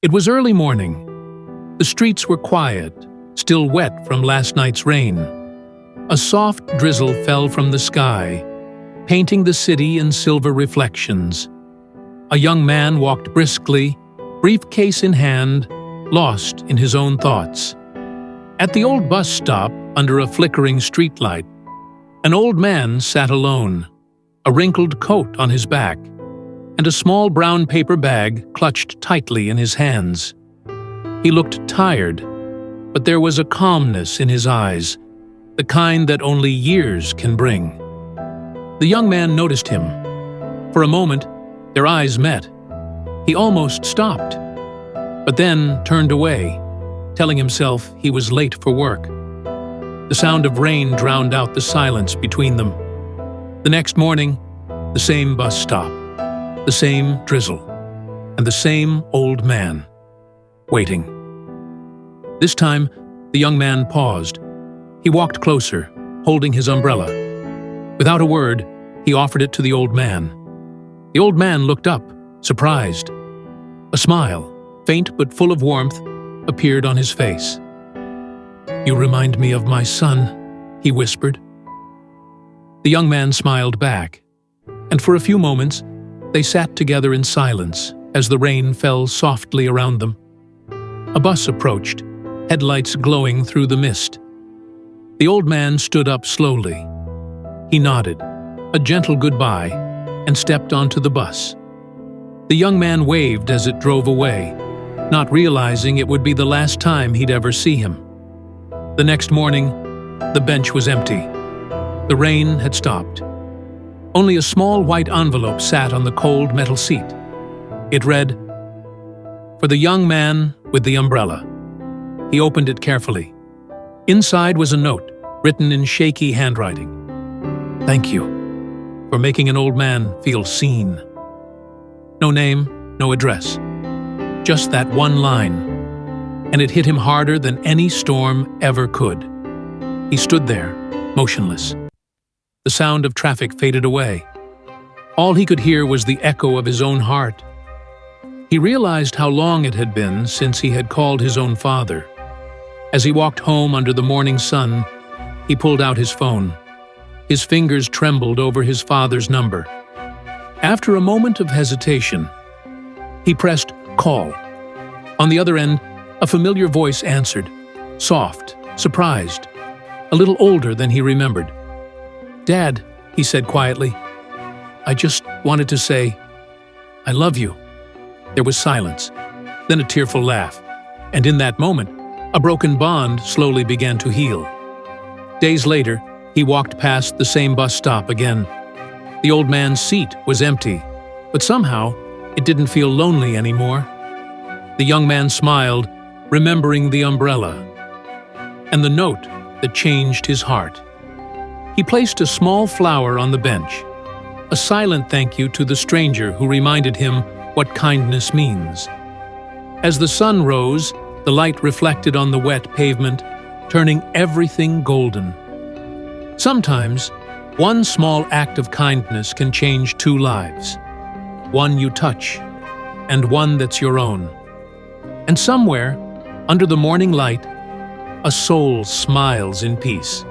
It was early morning. The streets were quiet, still wet from last night's rain. A soft drizzle fell from the sky, painting the city in silver reflections. A young man walked briskly, briefcase in hand, lost in his own thoughts. At the old bus stop, under a flickering streetlight, an old man sat alone, a wrinkled coat on his back, and a small brown paper bag clutched tightly in his hands. He looked tired, but there was a calmness in his eyes, the kind that only years can bring. The young man noticed him. For a moment, their eyes met. He almost stopped, but then turned away, telling himself he was late for work. The sound of rain drowned out the silence between them. The next morning, the same bus stop, the same drizzle, and the same old man, waiting. This time, the young man paused. He walked closer, holding his umbrella. Without a word, he offered it to the old man. The old man looked up, surprised. A smile, faint but full of warmth, appeared on his face. "You remind me of my son," he whispered. The young man smiled back, and for a few moments, they sat together in silence as the rain fell softly around them. A bus approached, headlights glowing through the mist. The old man stood up slowly. He nodded, a gentle goodbye, and stepped onto the bus. The young man waved as it drove away, not realizing it would be the last time he'd ever see him. The next morning, the bench was empty. The rain had stopped. Only a small white envelope sat on the cold metal seat. It read, "For the young man with the umbrella." He opened it carefully. Inside was a note, written in shaky handwriting. "Thank you for making an old man feel seen." No name, no address. Just that one line, and it hit him harder than any storm ever could. He stood there, motionless. The sound of traffic faded away. All he could hear was the echo of his own heart. He realized how long it had been since he had called his own father. As he walked home under the morning sun, he pulled out his phone. His fingers trembled over his father's number. After a moment of hesitation, he pressed call. On the other end, a familiar voice answered, soft, surprised, a little older than he remembered. "Dad," he said quietly, "I just wanted to say, I love you." There was silence, then a tearful laugh, and in that moment, a broken bond slowly began to heal. Days later, he walked past the same bus stop again. The old man's seat was empty, but somehow it didn't feel lonely anymore. The young man smiled, remembering the umbrella, and the note that changed his heart. He placed a small flower on the bench, a silent thank you to the stranger who reminded him what kindness means. As the sun rose, the light reflected on the wet pavement, turning everything golden. Sometimes, one small act of kindness can change two lives. One you touch, and one that's your own. And somewhere, under the morning light, a soul smiles in peace.